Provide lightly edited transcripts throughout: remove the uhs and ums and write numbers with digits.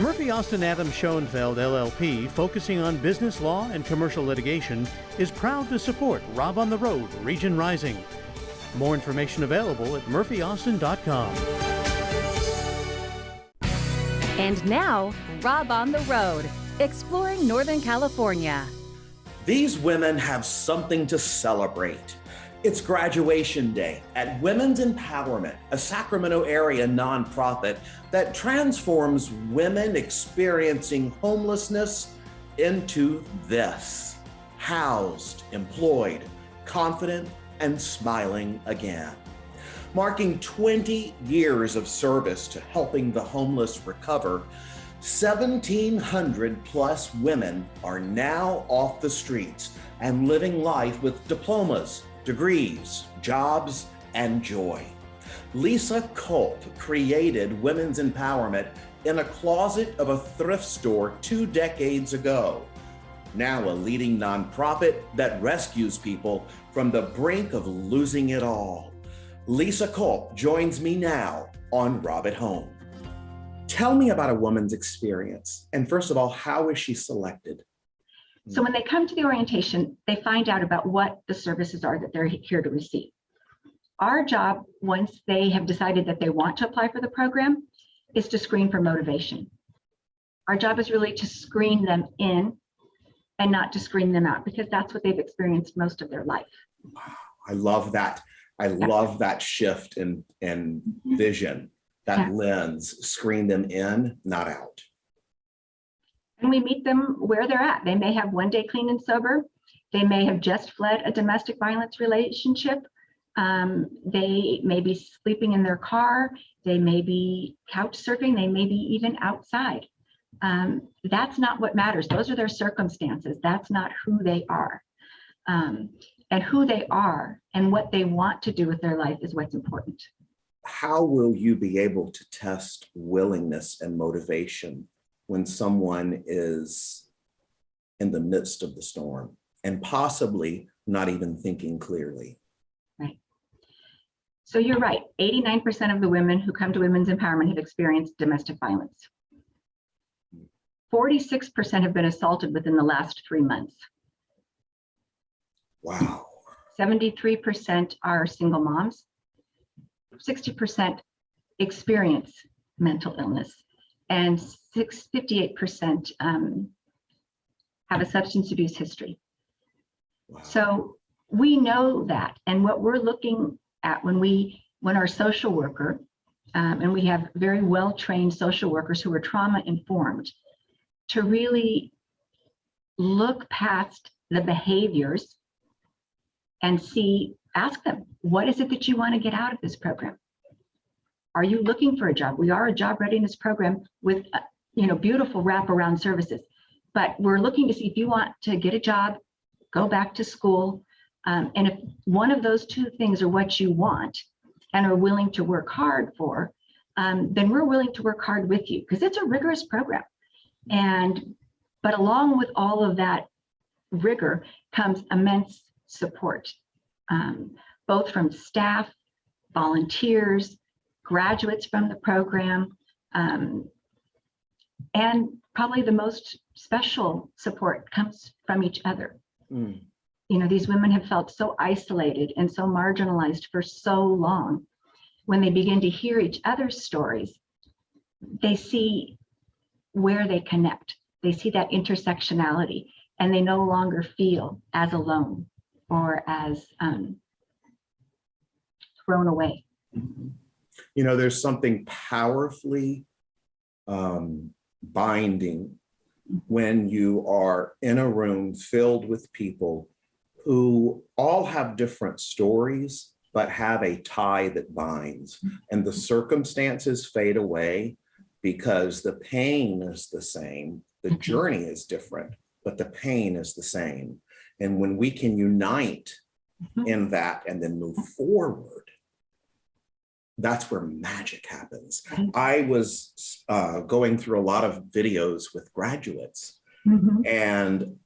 Murphy Austin Adams Schoenfeld LLP, focusing on business law and commercial litigation, is proud to support Rob on the Road Region Rising. More information available at murphyaustin.com. And now, Rob on the Road, exploring Northern California. These women have something to celebrate. It's graduation day at Women's Empowerment, a Sacramento area nonprofit that transforms women experiencing homelessness into this: housed, employed, confident, and smiling again. Marking 20 years of service to helping the homeless recover, 1,700 plus women are now off the streets and living life with diplomas, degrees, jobs, and joy. Lisa Culp created Women's Empowerment in a closet of a thrift store 2 decades ago. Now a leading nonprofit that rescues people from the brink of losing it all. Lisa Culp joins me now on Rob at Home. Tell me about a woman's experience. And first of all, how is she selected? So when they come to the orientation, they find out about what the services are that they're here to receive. Our job, once they have decided that they want to apply for the program, is to screen for motivation. Our job is really to screen them in and not to screen them out, because that's what they've experienced most of their life. Wow, I love that. I love that shift in vision, that lens. Screen them in, not out. And we meet them where they're at. They may have one day clean and sober. They may have just fled a domestic violence relationship. They may be sleeping in their car. They may be couch surfing. They may be even outside. That's not what matters. Those are their circumstances. That's not who they are. And who they are and what they want to do with their life is what's important. How will you be able to test willingness and motivation when someone is in the midst of the storm and possibly not even thinking clearly? Right. So you're right. 89% of the women who come to Women's Empowerment have experienced domestic violence. 46% have been assaulted within the last 3 months. Wow. 73% are single moms. 60% experience mental illness. And 58% have a substance abuse history. Wow. So we know that, and what we're looking at when our social worker, and we have very well-trained social workers who are trauma-informed, to really look past the behaviors and ask them, what is it that you want to get out of this program? Are you looking for a job? We are a job readiness program with beautiful wraparound services, but we're looking to see if you want to get a job, go back to school, and if one of those two things are what you want and are willing to work hard for, then we're willing to work hard with you, because it's a rigorous program. But along with all of that rigor comes immense support, both from staff, volunteers, graduates from the program, and probably the most special support comes from each other. These women have felt so isolated and so marginalized for so long. When they begin to hear each other's stories, they see where they connect. They see that intersectionality, and they no longer feel as alone or as thrown away. There's something powerfully binding when you are in a room filled with people who all have different stories, but have a tie that binds, and the circumstances fade away because the pain is the same. The journey is different, but the pain is the same. And when we can unite in that and then move forward, that's where magic happens. I was going through a lot of videos with graduates, and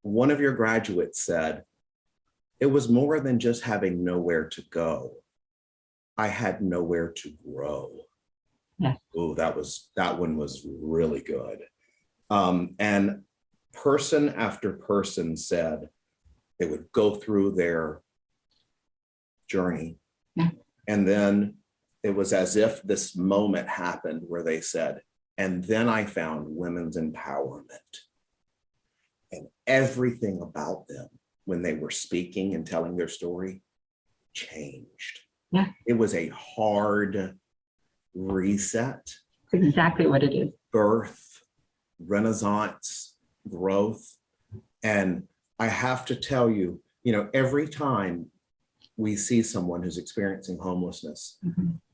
one of your graduates said, it was more than just having nowhere to go. I had nowhere to grow. Yes. Oh, that one was really good. And person after person said they would go through their journey. Yeah. And then it was as if this moment happened where they said, and then I found women's empowerment. And everything about them when they were speaking and telling their story changed. Yeah. It was a hard reset. That's exactly what it is. Birth, renaissance, growth. And I have to tell you, every time we see someone who's experiencing homelessness,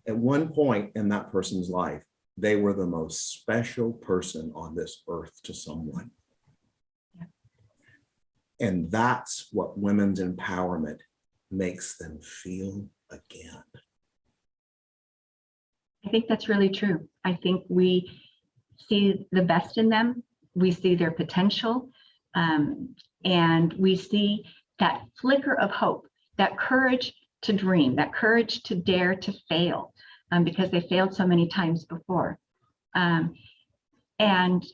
at one point in that person's life, they were the most special person on this earth to someone. Yeah. And that's what women's empowerment makes them feel again. I think that's really true. I think we see the best in them. We see their potential, and we see that flicker of hope, that courage to dream, that courage to dare to fail, because they failed so many times before. And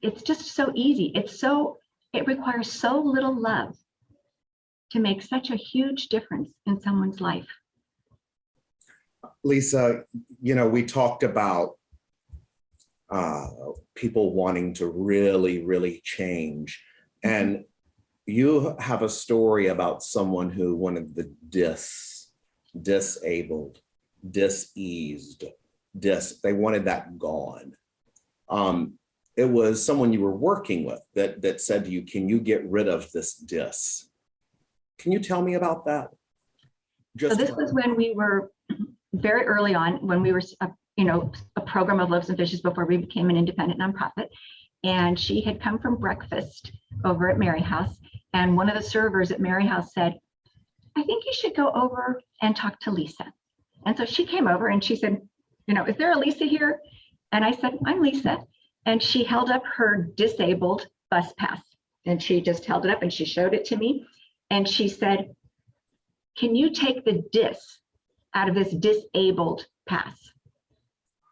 it's just so easy. It requires so little love to make such a huge difference in someone's life. Lisa, we talked about people wanting to really, really change. And you have a story about someone who wanted the disabled, diseased, they wanted that gone. It was someone you were working with that said to you, can you get rid of this dis? Can you tell me about that? So this was when we were very early on, when we were a program of Loaves and Fishes before we became an independent nonprofit. And she had come from breakfast over at Mary House. And one of the servers at Mary House said, I think you should go over and talk to Lisa. And so she came over and she said, is there a Lisa here? And I said, I'm Lisa. And she held up her disabled bus pass. And she just held it up and she showed it to me. And she said, can you take the dis out of this disabled pass?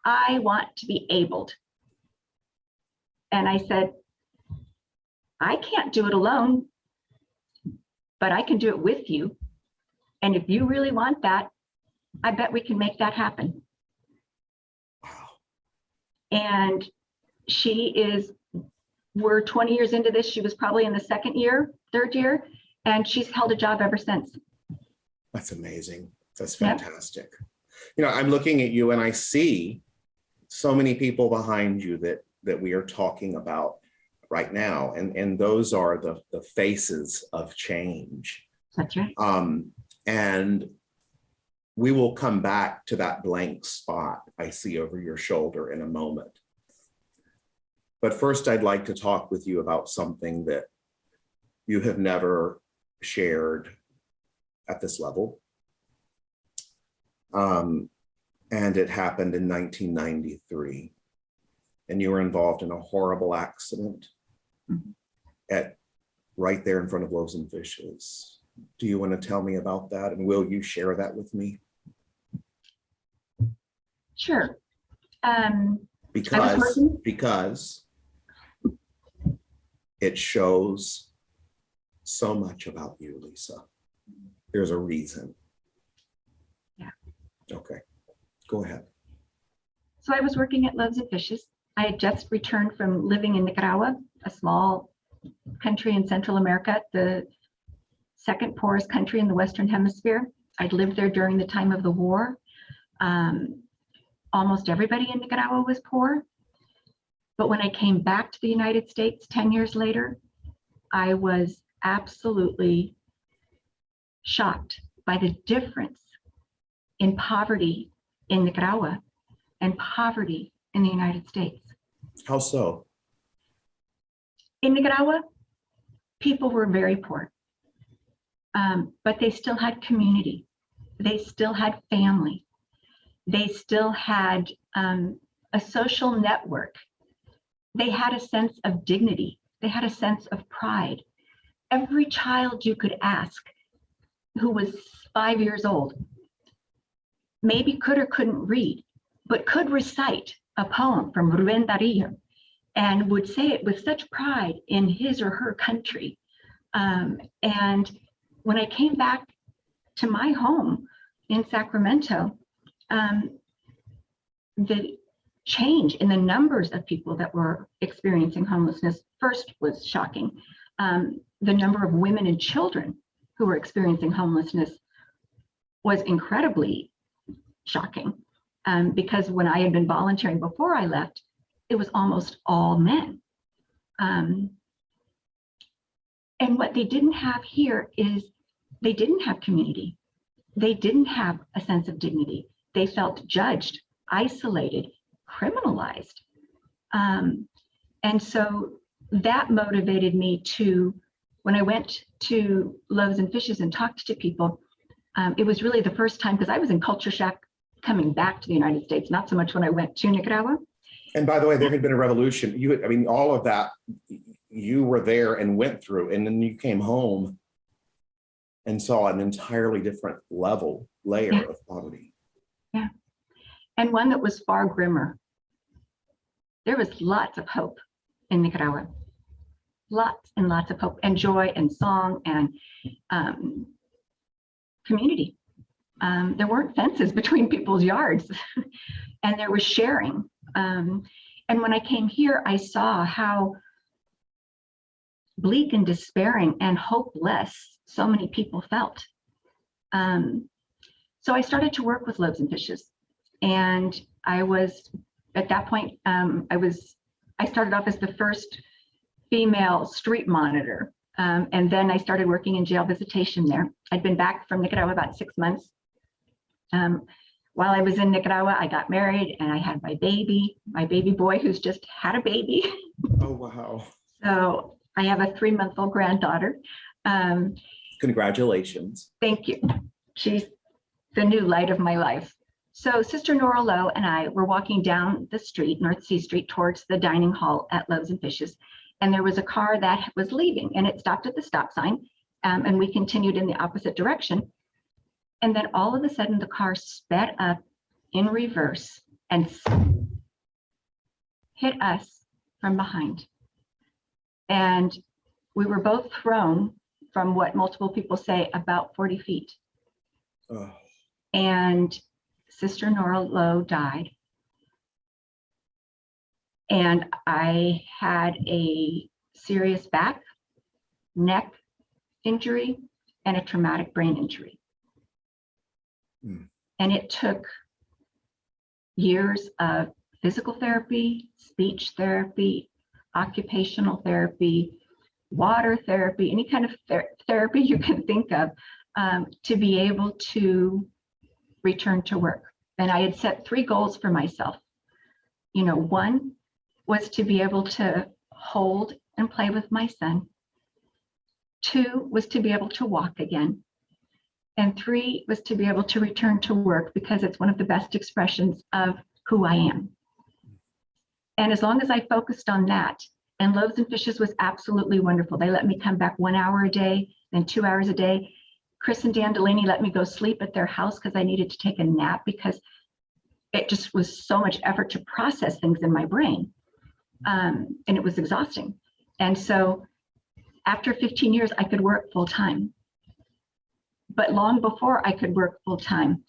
I want to be abled. And I said, I can't do it alone, but I can do it with you. And if you really want that, I bet we can make that happen. And we're 20 years into this. She was probably in the third year, and she's held a job ever since. That's amazing. That's fantastic. I'm looking at you and I see so many people behind you that we are talking about right now. And those are the faces of change. That's right. And we will come back to that blank spot I see over your shoulder in a moment. But first, I'd like to talk with you about something that you have never shared at this level. And it happened in 1993. And you were involved in a horrible accident right there in front of Loaves and Fishes. Do you want to tell me about that? And will you share that with me? Sure. Because it shows so much about you, Lisa. There's a reason. Yeah. Okay, go ahead. So I was working at Loaves and Fishes. I had just returned from living in Nicaragua, a small country in Central America, the second poorest country in the Western Hemisphere. I'd lived there during the time of the war. Almost everybody in Nicaragua was poor. But when I came back to the United States 10 years later, I was absolutely shocked by the difference in poverty in Nicaragua and poverty in the United States. How so? In Nicaragua, people were very poor, but they still had community. They still had family. They still had a social network. They had a sense of dignity. They had a sense of pride. Every child you could ask who was 5 years old maybe could or couldn't read, but could recite a poem from Rubén Darío and would say it with such pride in his or her country. And when I came back to my home in Sacramento, the change in the numbers of people that were experiencing homelessness first was shocking. The number of women and children who were experiencing homelessness was incredibly shocking, because when I had been volunteering before I left, it was almost all men. And what they didn't have here is they didn't have community. They didn't have a sense of dignity. They felt judged, isolated, criminalized. And so that motivated me to, when I went to Loaves and Fishes and talked to people, it was really the first time, because I was in culture shock coming back to the United States, not so much when I went to Nicaragua. And by the way, there had been a revolution. I mean, all of that, you were there and went through, and then you came home and saw an entirely different layer of poverty. Yeah. And one that was far grimmer. There was lots of hope in Nicaragua. Lots and lots of hope and joy and song and community. There weren't fences between people's yards, and there was sharing. And when I came here, I saw how bleak and despairing and hopeless so many people felt. So I started to work with Loaves and Fishes, and I was, at that point, I started off as the first female street monitor, and then I started working in jail visitation there. I'd been back from Nicaragua about 6 months. While I was in Nicaragua, I got married and I had my baby boy, who's just had a baby. Oh, wow. So I have a 3-month-old granddaughter. Congratulations. Thank you. She's the new light of my life. So Sister Nora Lowe and I were walking down the street, North C Street, towards the dining hall at Loaves and Fishes. And there was a car that was leaving, and it stopped at the stop sign, and we continued in the opposite direction. And then all of a sudden, the car sped up in reverse and hit us from behind. And we were both thrown from what multiple people say about 40 feet. Oh. And Sister Nora Lowe died. And I had a serious back, neck injury, and a traumatic brain injury. And it took years of physical therapy, speech therapy, occupational therapy, water therapy, any kind of therapy you can think of, to be able to return to work. And I had set 3 goals for myself. You know, 1 was to be able to hold and play with my son. 2 was to be able to walk again. And 3 was to be able to return to work, because it's one of the best expressions of who I am. And as long as I focused on that, and Loaves and Fishes was absolutely wonderful. They let me come back 1 hour a day, then 2 hours a day. Chris and Dan Delaney let me go sleep at their house because I needed to take a nap, because it just was so much effort to process things in my brain. And it was exhausting. And so after 15 years, I could work full time. But long before I could work full time,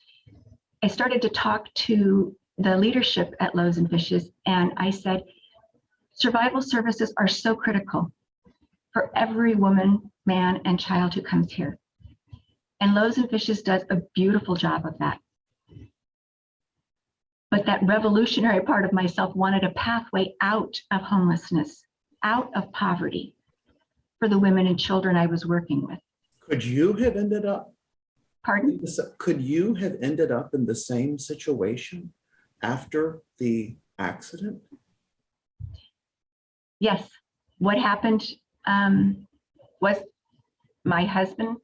I started to talk to the leadership at Loaves and Fishes, and I said, survival services are so critical for every woman, man, and child who comes here. And Loaves and Fishes does a beautiful job of that. But that revolutionary part of myself wanted a pathway out of homelessness, out of poverty, for the women and children I was working with. Could you have ended up? Pardon? Could you have ended up in the same situation after the accident? Yes. What happened was my husband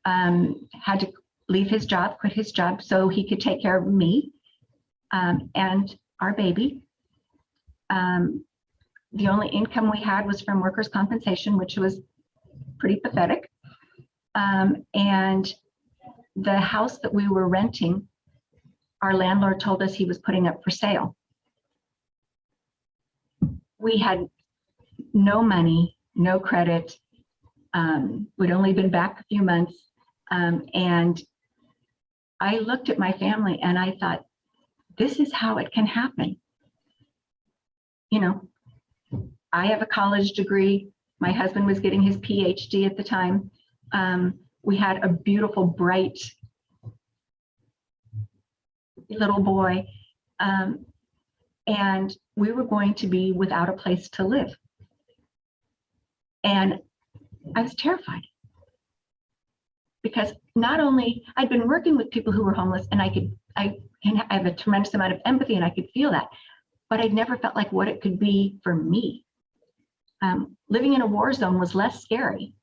had to leave his job, quit his job, so he could take care of me and our baby. The only income we had was from workers' compensation, which was pretty pathetic. And the house that we were renting our landlord told us he was putting up for sale. We had no money, no credit. We'd only been back a few months. And I looked at my family and I thought, this is how it can happen. You know, I have a college degree. My husband was getting his PhD at the time. We had a beautiful, bright little boy. And we were going to be without a place to live. And I was terrified because not only I'd been working with people who were homeless, and I have a tremendous amount of empathy and I could feel that, but I'd never felt like what it could be for me. Living in a war zone was less scary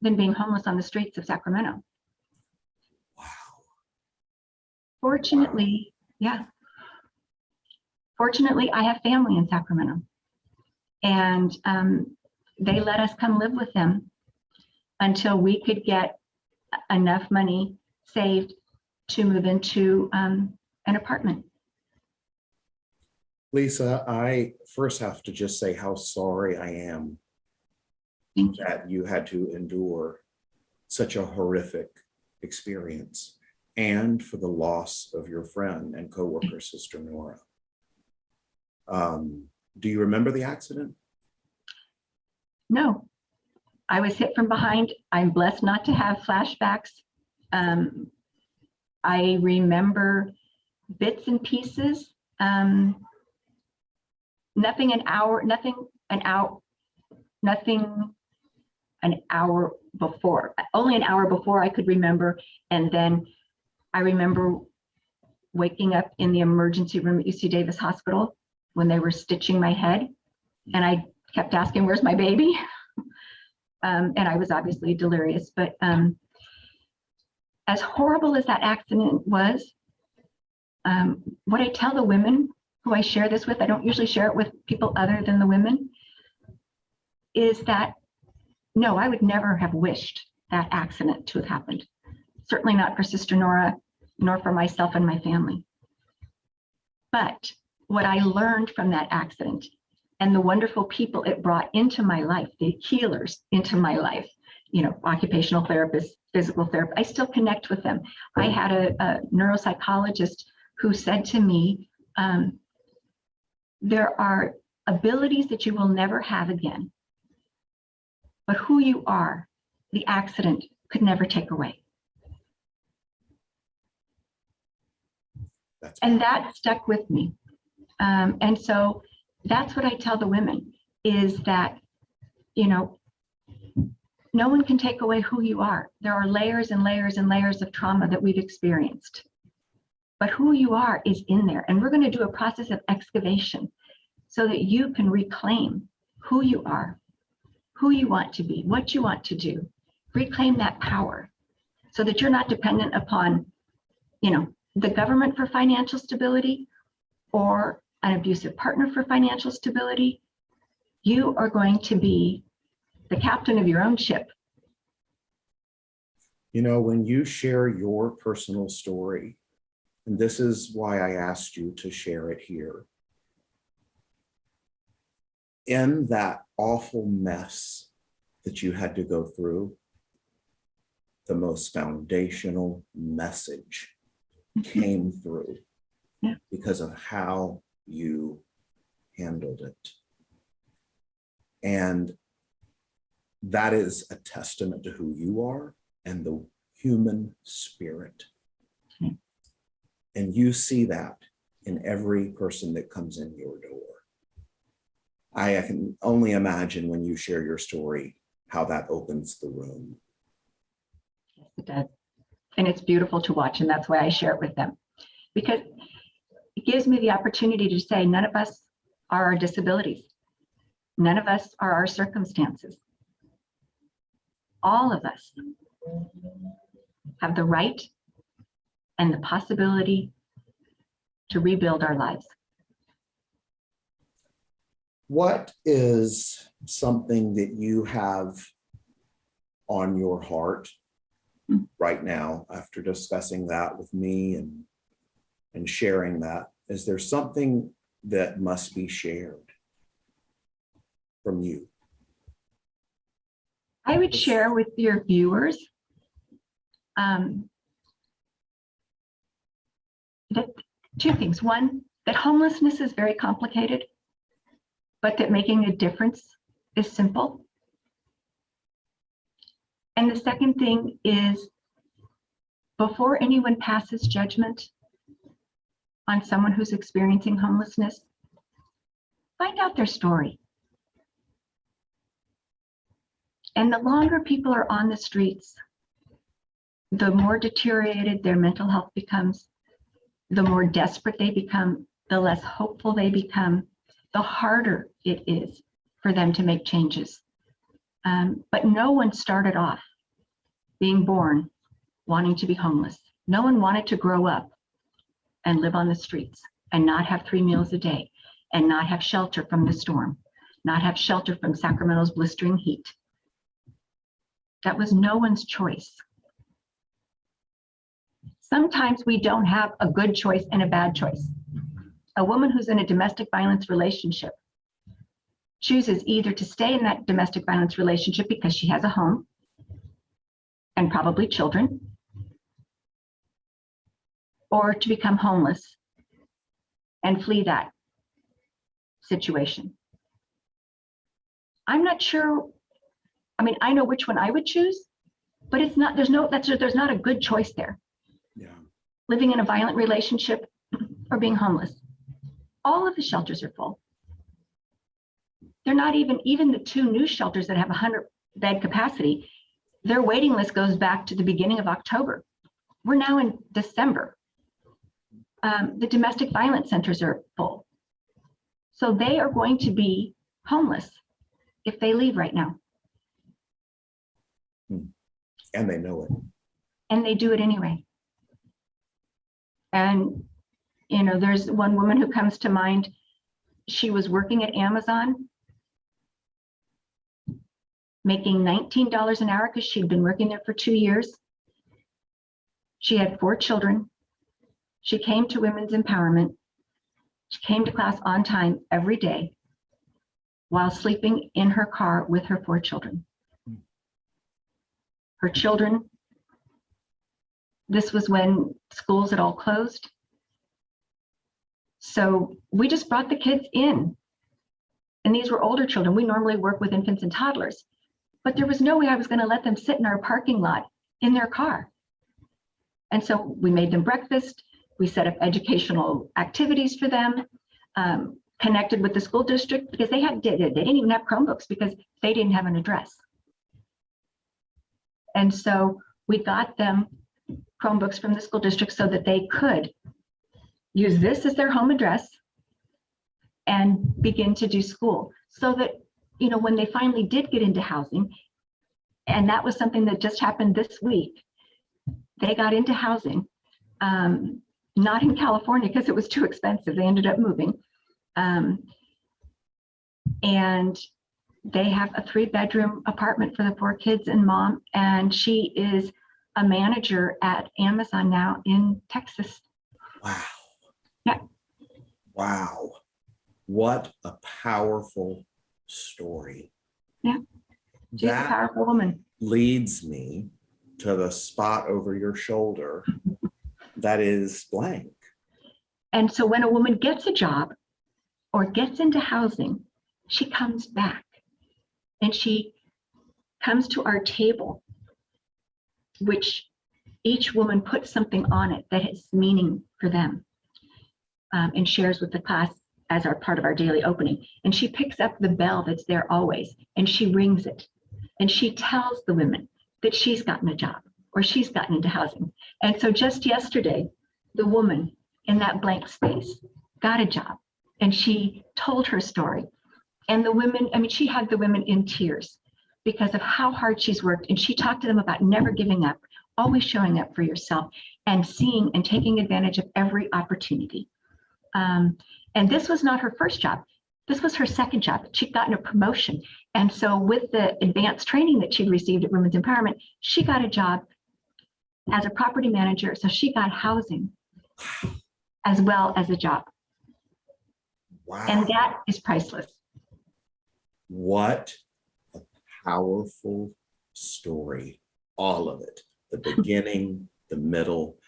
than being homeless on the streets of Sacramento. Wow. Fortunately, yeah. Fortunately, I have family in Sacramento, and they let us come live with them until we could get enough money saved to move into an apartment. Lisa, I first have to just say how sorry I am that you had to endure such a horrific experience, and for the loss of your friend and coworker, Sister Nora. Do you remember the accident? No, I was hit from behind. I'm blessed not to have flashbacks. I remember bits and pieces. Nothing an hour before. Only an hour before I could remember. And then I remember waking up in the emergency room at UC Davis Hospital when they were stitching my head. And I kept asking, where's my baby? And I was obviously delirious. But as horrible as that accident was, what I tell the women who I share this with, I don't usually share it with people other than the women, is that, no, I would never have wished that accident to have happened. Certainly not for Sister Nora, nor for myself and my family. But what I learned from that accident and the wonderful people it brought into my life, the healers into my life, you know, occupational therapists, physical therapists, I still connect with them. I had a neuropsychologist who said to me, there are abilities that you will never have again, but who you are, the accident could never take away. And that stuck with me. And so that's what I tell the women, is that, you know, no one can take away who you are. There are layers and layers and layers of trauma that we've experienced. But who you are is in there. And we're going to do a process of excavation so that you can reclaim who you are, who you want to be, what you want to do. Reclaim that power so that you're not dependent upon, you know, the government for financial stability or an abusive partner for financial stability. You are going to be the captain of your own ship. You know, when you share your personal story, and this is why I asked you to share it here, in that awful mess that you had to go through, the most foundational message came through because of how you handled it. And that is a testament to who you are and the human spirit. And you see that in every person that comes in your door. I can only imagine when you share your story, how that opens the room. Yes, it does. And it's beautiful to watch. And that's why I share it with them, because it gives me the opportunity to say, none of us are our disabilities. None of us are our circumstances. All of us have the right and the possibility to rebuild our lives. What is something that you have on your heart right now after discussing that with me and and sharing that. Is there something that must be shared from you? I would share with your viewers that two things. One, that homelessness is very complicated, but that making a difference is simple. And the second thing is, before anyone passes judgment on someone who's experiencing homelessness, find out their story. And the longer people are on the streets, the more deteriorated their mental health becomes, the more desperate they become, the less hopeful they become, the harder it is for them to make changes. But no one started off being born wanting to be homeless. No one wanted to grow up and live on the streets and not have 3 meals a day and not have shelter from the storm, not have shelter from Sacramento's blistering heat. That was no one's choice. Sometimes we don't have a good choice and a bad choice. A woman who's in a domestic violence relationship chooses either to stay in that domestic violence relationship because she has a home and probably children, or to become homeless and flee that situation. I'm not sure. I mean, I know which one I would choose, but it's not, there's not a good choice there. Yeah. Living in a violent relationship or being homeless. All of the shelters are full. They're not even the 2 new shelters that have 100-bed capacity, their waiting list goes back to the beginning of October. We're now in December. The domestic violence centers are full. So they are going to be homeless if they leave right now. And they know it. And they do it anyway. And, you know, there's one woman who comes to mind. She was working at Amazon, making $19 an hour because she'd been working there for 2 years. She had 4 children. She came to women's empowerment. She came to class on time every day while sleeping in her car with her 4 children. Her children, this was when schools had all closed. So we just brought the kids in. And these were older children. We normally work with infants and toddlers, but there was no way I was going to let them sit in our parking lot in their car. And so we made them breakfast. We set up educational activities for them, connected with the school district because they didn't even have Chromebooks because they didn't have an address. And so we got them Chromebooks from the school district so that they could use this as their home address and begin to do school. So that, you know, when they finally did get into housing, and that was something that just happened this week, they got into housing, not in California because it was too expensive. They ended up moving. And they have a 3-bedroom apartment for the 4 kids and mom, and she is a manager at Amazon now in Texas. Wow. Yeah. Wow. What a powerful story. Yeah. She's a powerful woman. Leads me to the spot over your shoulder that is blank. And so when a woman gets a job or gets into housing, she comes back and she comes to our table, which each woman puts something on it that has meaning for them, and shares with the class as our part of our daily opening. And she picks up the bell that's there always, and she rings it. And she tells the women that she's gotten a job or she's gotten into housing. And so just yesterday, the woman in that blank space got a job, and she told her story. And the women, I mean, she had the women in tears because of how hard she's worked. And she talked to them about never giving up, always showing up for yourself and seeing and taking advantage of every opportunity. And this was not her first job. This was her second job. She'd gotten a promotion. And so with the advanced training that she received at Women's Empowerment, she got a job as a property manager. So she got housing. as well as a job. Wow. And that is priceless. What a powerful story. All of it. The beginning, the middle,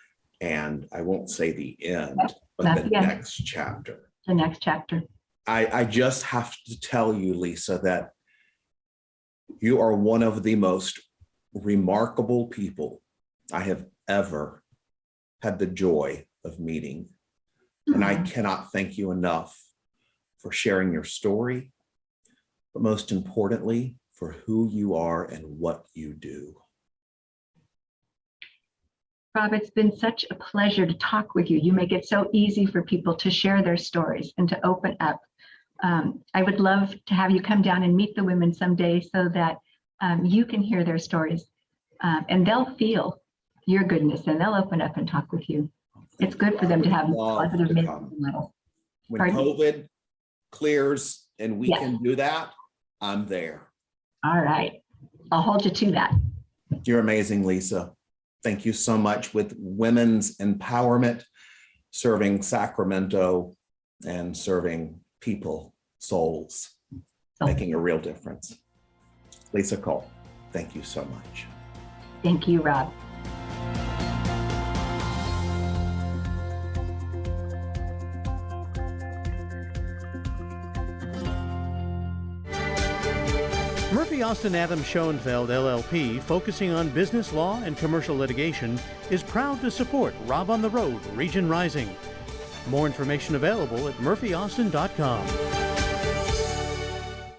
and I won't say the end, but the next chapter. The next chapter. I just have to tell you, Lisa, that you are one of the most remarkable people I have ever had the joy of meeting. And I cannot thank you enough for sharing your story, but most importantly, for who you are and what you do. Rob, it's been such a pleasure to talk with you. You make it so easy for people to share their stories and to open up. I would love to have you come down and meet the women someday so that you can hear their stories and they'll feel your goodness and they'll open up and talk with you. It's good for them to have positive mental models. When Pardon? COVID clears and we Yes. can do that, I'm there. All right. I'll hold you to that. You're amazing, Lisa. Thank you so much with women's empowerment, serving Sacramento and serving people, souls, making a real difference. Lisa Culp, thank you so much. Thank you, Rob. Murphy Austin Adams Schoenfeld LLP, focusing on business law and commercial litigation, is proud to support Rob on the Road, Region Rising. More information available at murphyaustin.com.